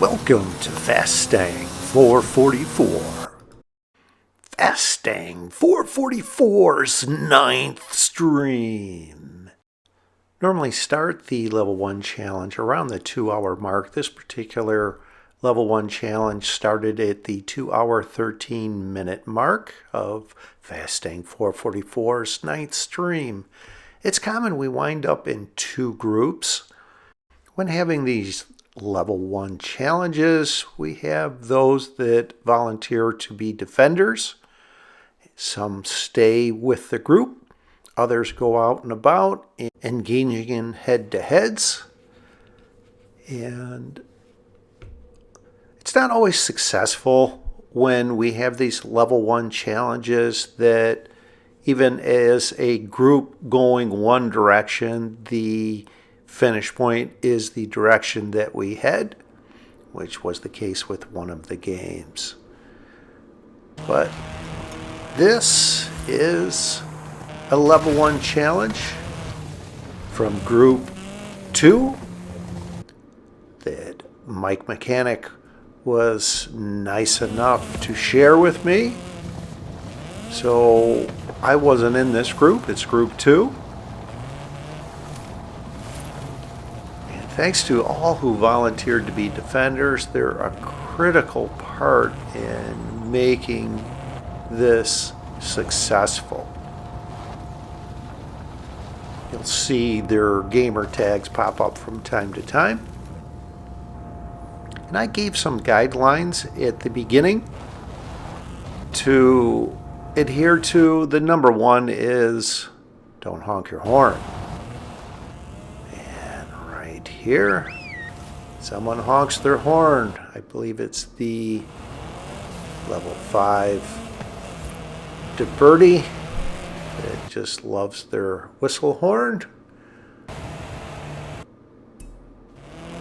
Welcome to Fastang444. Fastang444's 9th stream. Normally start the level 1 challenge around the 2-hour mark. This particular level 1 challenge started at the 2-hour 13-minute mark of Fastang444's 9th stream. It's common we wind up in 2 groups. When having these level 1 challenges, we have those that volunteer to be defenders. Some stay with the group. Others go out and about engaging in head-to-heads. And it's not always successful when we have these level 1 challenges that even as a group going one direction, the finish point is the direction that we head, which was the case with one of the games. But this is a level 1 challenge from group 2 that Mike Mechanic was nice enough to share with me. So I wasn't in this group, it's group 2. Thanks to all who volunteered to be defenders. They're a critical part in making this successful. You'll see their gamer tags pop up from time to time. And I gave some guidelines at the beginning to adhere to. The number 1 is don't honk your horn. Here, someone honks their horn. I believe it's the level 5 Birdie that just loves their whistle horn.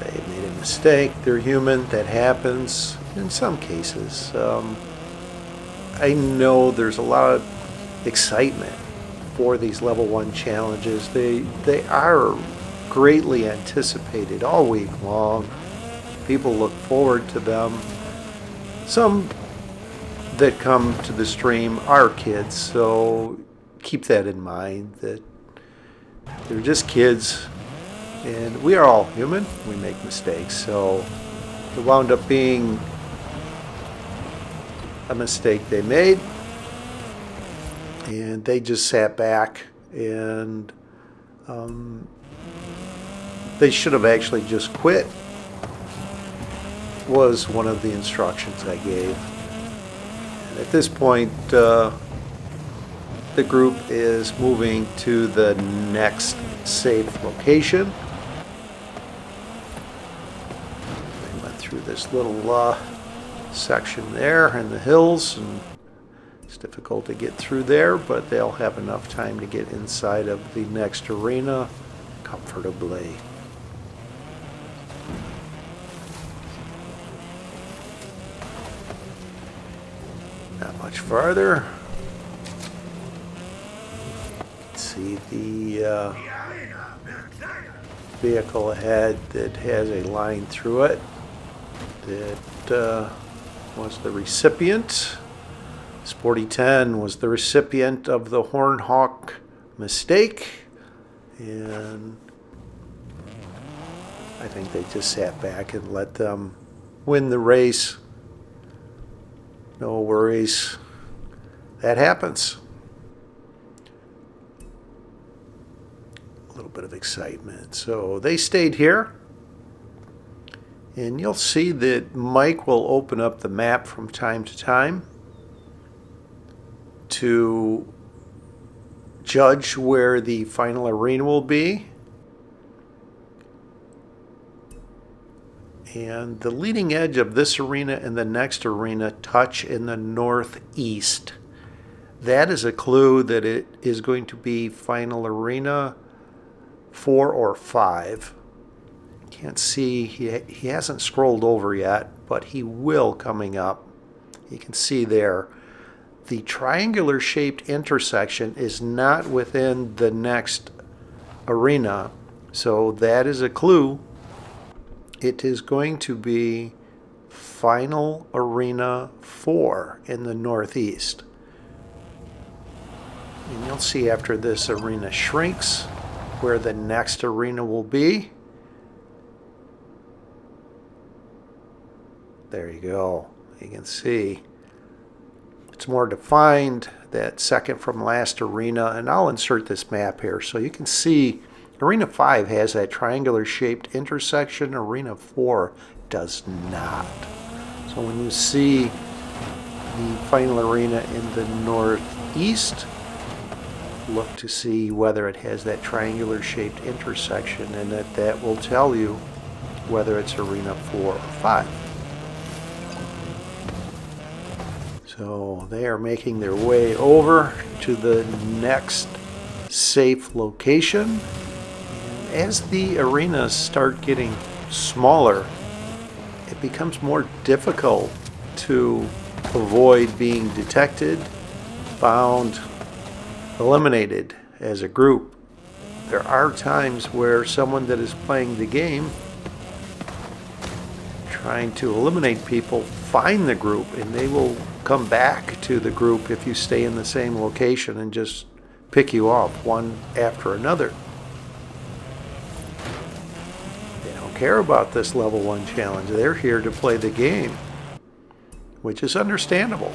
They made a mistake. They're human. That happens in some cases. I know there's a lot of excitement for these level 1 challenges. They are greatly anticipated all week long. People look forward to them. Some that come to the stream are kids, so keep that in mind, that they're just kids and we are all human. We make mistakes, so it wound up being a mistake they made, and they just sat back and they should have actually just quit, was one of the instructions I gave. And at this point, the group is moving to the next safe location. They went through this little section there in the hills, and it's difficult to get through there, but they'll have enough time to get inside of the next arena comfortably. Not much farther. You can see the vehicle ahead that has a line through it that was the recipient. Sporty 10 was the recipient of the horn hawk mistake, and I think they just sat back and let them win the race. No worries. That happens. A little bit of excitement. So they stayed here. And you'll see that Mike will open up the map from time to time to judge where the final arena will be. And the leading edge of this arena and the next arena touch in the northeast. That is a clue that it is going to be final arena 4 or 5. Can't see, he hasn't scrolled over yet, but he will coming up. You can see there. The triangular shaped intersection is not within the next arena, so that is a clue. It is going to be Final Arena 4 in the Northeast. And you'll see after this arena shrinks where the next arena will be. There you go. You can see it's more defined, that second from last arena. And I'll insert this map here so you can see Arena 5 has that triangular shaped intersection. Arena 4 does not. So when you see the final arena in the Northeast, look to see whether it has that triangular shaped intersection, and that will tell you whether it's Arena 4 or 5. So they are making their way over to the next safe location. And as the arenas start getting smaller, it becomes more difficult to avoid being detected, found, eliminated as a group. There are times where someone that is playing the game, trying to eliminate people, find the group, and they will come back to the group if you stay in the same location and just pick you off one after another. They don't care about this level 1 challenge. They're here to play the game, which is understandable.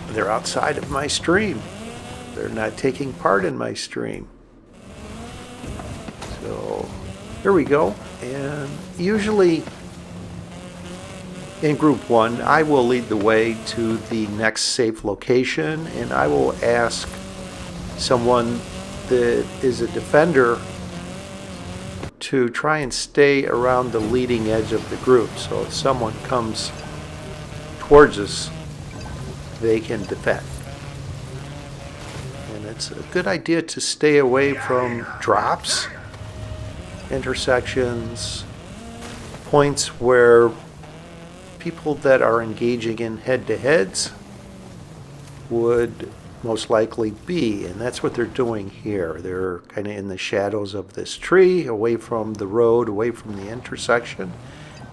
They're outside of my stream. They're not taking part in my stream. So here we go. And usually in group 1, I will lead the way to the next safe location, and I will ask someone that is a defender to try and stay around the leading edge of the group. So if someone comes towards us, they can defend. And it's a good idea to stay away from drops, intersections, points where people that are engaging in head-to-heads would most likely be, and that's what they're doing here. They're kind of in the shadows of this tree, away from the road, away from the intersection.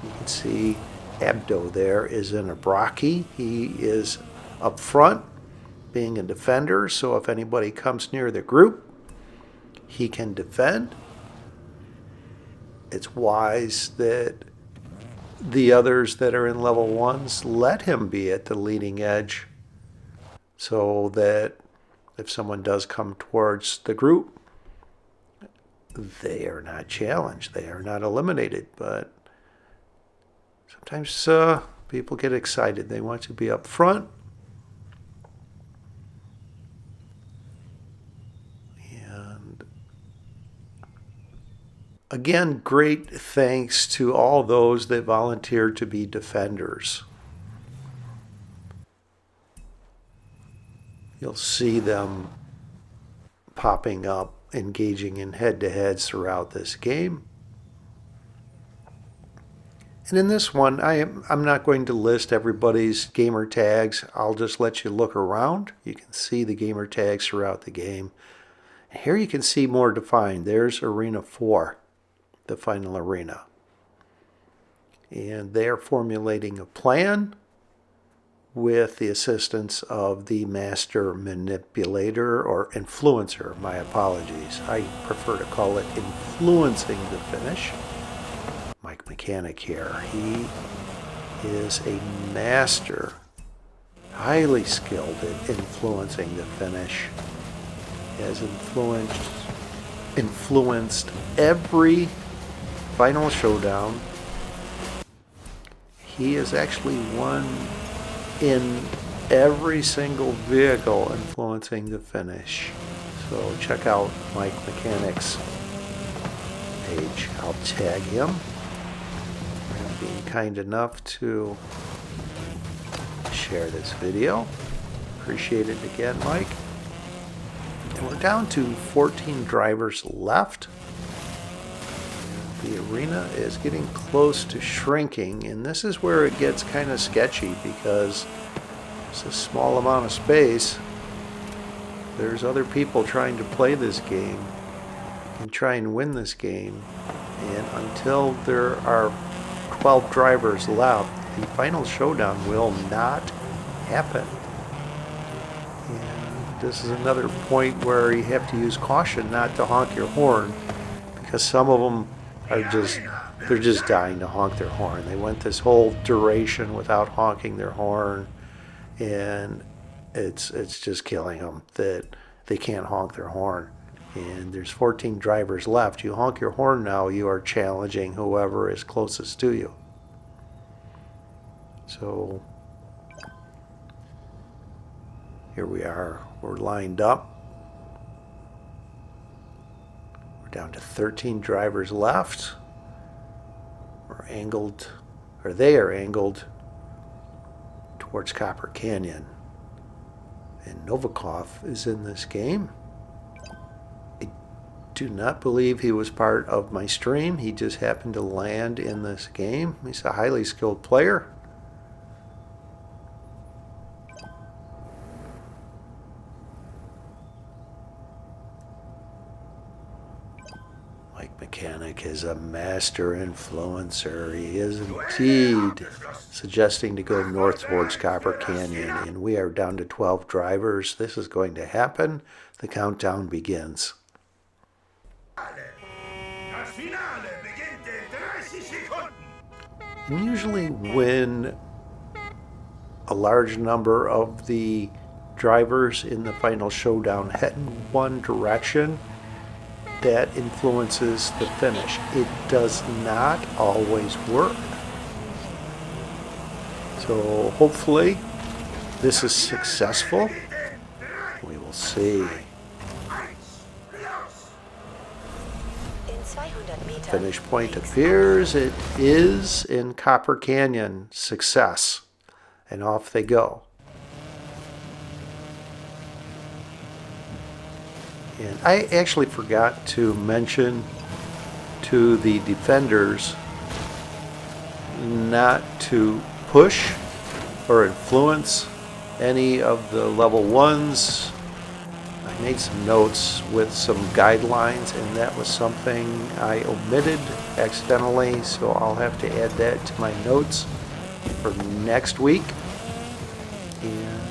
You can see Abdo there is in a Brockie. He is up front, being a defender, so if anybody comes near the group, he can defend. It's wise that the others that are in level 1s let him be at the leading edge, so that if someone does come towards the group, they are not challenged, they are not eliminated. But sometimes people get excited, they want to be up front. And again, great thanks to all those that volunteered to be defenders. You'll see them popping up, engaging in head-to-heads throughout this game. And in this one, I'm not going to list everybody's gamer tags. I'll just let you look around. You can see the gamer tags throughout the game. And here you can see more defined. There's Arena 4, the final arena. And they're formulating a plan with the assistance of the master manipulator, or influencer, my apologies. I prefer to call it influencing the finish. Mike Mechanic here. He is a master, highly skilled at influencing the finish. He has influenced every final showdown. He has actually won in every single vehicle, influencing the finish. So check out Mike Mechanic's page. I'll tag him. Being kind enough to share this video. Appreciate it again, Mike. And we're down to 14 drivers left. The arena is getting close to shrinking, and this is where it gets kind of sketchy because it's a small amount of space. There's other people trying to play this game and try and win this game, And until there are 12 drivers left, the final showdown will not happen. And this is another point where you have to use caution not to honk your horn, because some of them are they're just dying to honk their horn. They went this whole duration without honking their horn, and it's just killing them that they can't honk their horn. And there's 14 drivers left. You honk your horn now, you are challenging whoever is closest to you. So here we are. We're lined up. We're down to 13 drivers left. We're angled, or they are angled towards Copper Canyon. And Novikov is in this game. I do not believe he was part of my stream. He just happened to land in this game. He's a highly skilled player. Mechanic is a master influencer. He is indeed suggesting to go north towards Copper Canyon, and we are down to 12 drivers. This is going to happen. The countdown begins. And usually when a large number of the drivers in the final showdown head in one direction, that influences the finish. It does not always work. So hopefully this is successful. We will see. Finish point appears. It is in Copper Canyon. Success. And off they go. And I actually forgot to mention to the defenders not to push or influence any of the level 1s. I made some notes with some guidelines, and that was something I omitted accidentally, so I'll have to add that to my notes for next week. And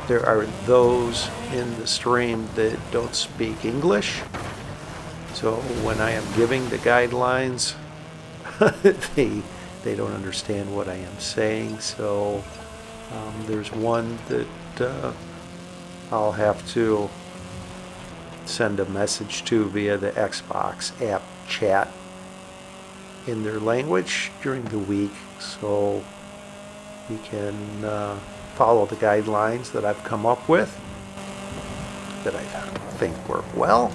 there are those in the stream that don't speak English, so when I am giving the guidelines, they don't understand what I am saying. So there's one that I'll have to send a message to via the Xbox app chat in their language during the week, so we can follow the guidelines that I've come up with that I think work well.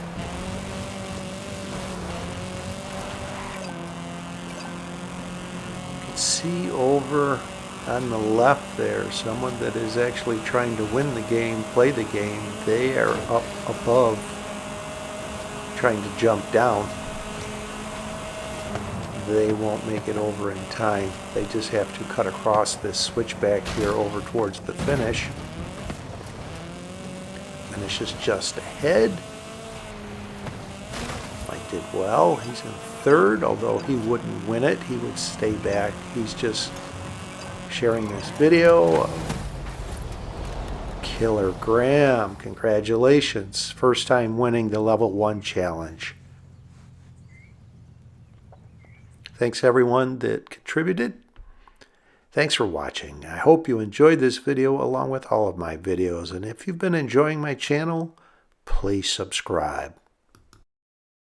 You can see over on the left there someone that is actually trying to win the game, play the game. They are up above trying to jump down. They won't make it over in time. They just have to cut across this switchback here over towards the finish. Finish is just ahead. Mike did well. He's in third, although he wouldn't win it. He would stay back. He's just sharing this video. Killer Graham, congratulations. First time winning the level 1 challenge. Thanks everyone that contributed. Thanks for watching. I hope you enjoyed this video along with all of my videos. And if you've been enjoying my channel, please subscribe.